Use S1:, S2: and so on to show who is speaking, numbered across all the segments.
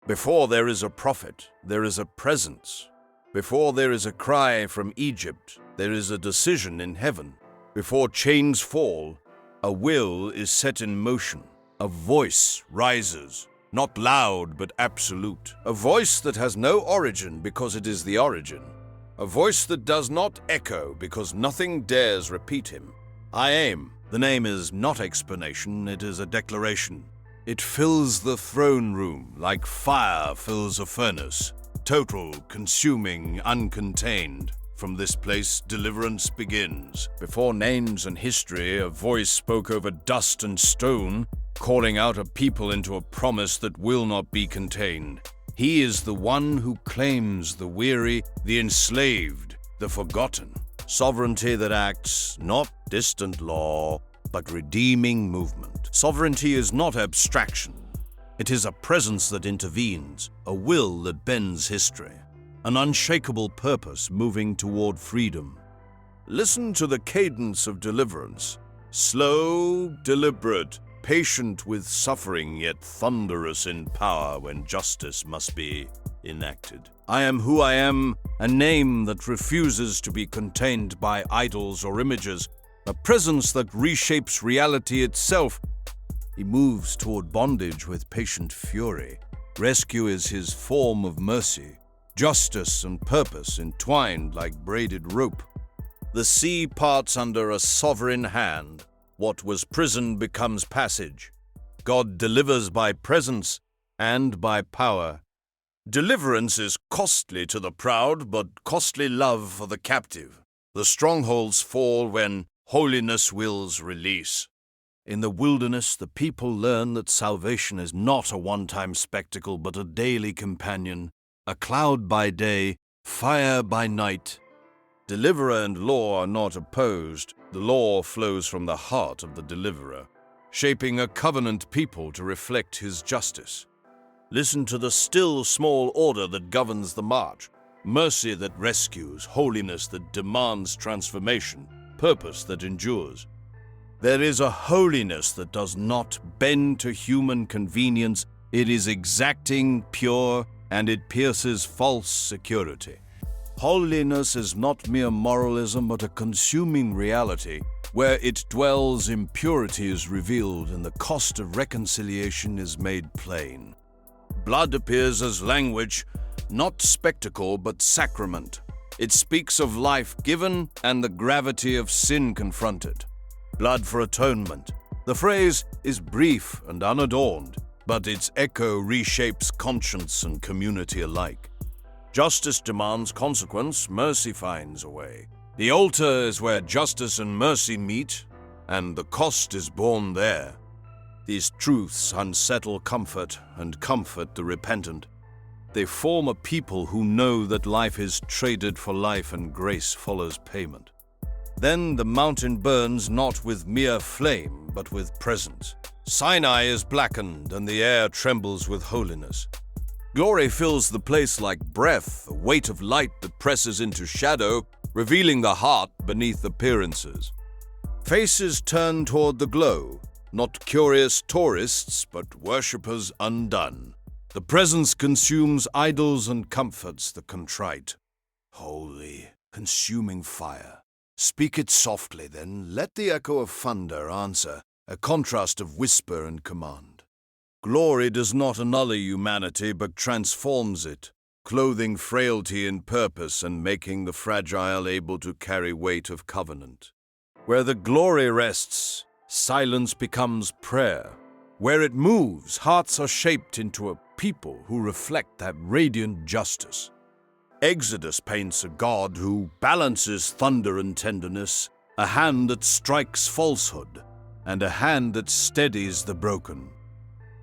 S1: Before there is a prophet, there is a presence. Before there is a cry from Egypt, there is a decision in heaven. Before chains fall, a will is set in motion. A voice rises, not loud but absolute. A voice that has no origin because it is the origin. A voice that does not echo because nothing dares repeat him. I am. The name is not explanation, it is a declaration. It fills the throne room like fire fills a furnace. Total, consuming, uncontained. From this place, deliverance begins. Before names and history, a voice spoke over dust and stone, calling out a people into a promise that will not be contained. He is the one who claims the weary, the enslaved, the forgotten. Sovereignty that acts, not distant law, but redeeming movement. Sovereignty is not abstraction. It is a presence that intervenes, a will that bends history, an unshakable purpose moving toward freedom. Listen to the cadence of deliverance. Slow, deliberate, patient with suffering, yet thunderous in power when justice must be enacted. I am who I am, a name that refuses to be contained by idols or images, a presence that reshapes reality itself. He moves toward bondage with patient fury. Rescue is his form of mercy, justice and purpose entwined like braided rope. The sea parts under a sovereign hand. What was prison becomes passage. God delivers by presence and by power. Deliverance is costly to the proud, but costly love for the captive. The strongholds fall when holiness wills release. In the wilderness, the people learn that salvation is not a one-time spectacle, but a daily companion, a cloud by day, fire by night. Deliverer and law are not opposed. The law flows from the heart of the deliverer, shaping a covenant people to reflect his justice. Listen to the still small order that governs the march, mercy that rescues, holiness that demands transformation, purpose that endures. There is a holiness that does not bend to human convenience. It is exacting, pure, and it pierces false security. Holiness is not mere moralism, but a consuming reality. Where it dwells, impurity is revealed, and the cost of reconciliation is made plain. Blood appears as language, not spectacle, but sacrament. It speaks of life given and the gravity of sin confronted. Blood for atonement. The phrase is brief and unadorned, but its echo reshapes conscience and community alike. Justice demands consequence, mercy finds a way. The altar is where justice and mercy meet, and the cost is borne there. These truths unsettle comfort and comfort the repentant. They form a people who know that life is traded for life and grace follows payment. Then the mountain burns not with mere flame, but with presence. Sinai is blackened, and the air trembles with holiness. Glory fills the place like breath, a weight of light that presses into shadow, revealing the heart beneath appearances. Faces turn toward the glow, not curious tourists, but worshippers undone. The presence consumes idols and comforts the contrite. Holy, consuming fire. Speak it softly, then let the echo of thunder answer, a contrast of whisper and command. Glory does not annul humanity, but transforms it, clothing frailty in purpose and making the fragile able to carry weight of covenant. Where the glory rests, silence becomes prayer. Where it moves, hearts are shaped into a people who reflect that radiant justice. Exodus paints a God who balances thunder and tenderness, a hand that strikes falsehood, and a hand that steadies the broken.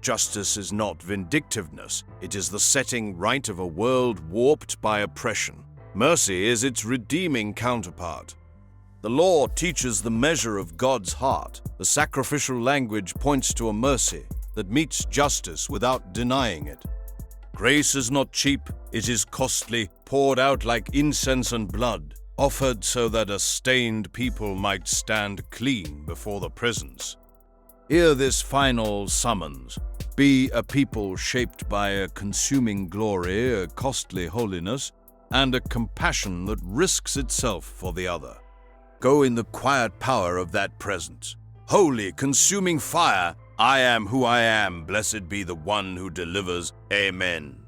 S1: Justice is not vindictiveness, it is the setting right of a world warped by oppression. Mercy is its redeeming counterpart. The law teaches the measure of God's heart. The sacrificial language points to a mercy that meets justice without denying it. Grace is not cheap, it is costly, poured out like incense and blood, offered so that a stained people might stand clean before the presence. Hear this final summons. Be a people shaped by a consuming glory, a costly holiness, and a compassion that risks itself for the other. Go in the quiet power of that presence. Holy, consuming fire, I am who I am, blessed be the one who delivers. Amen.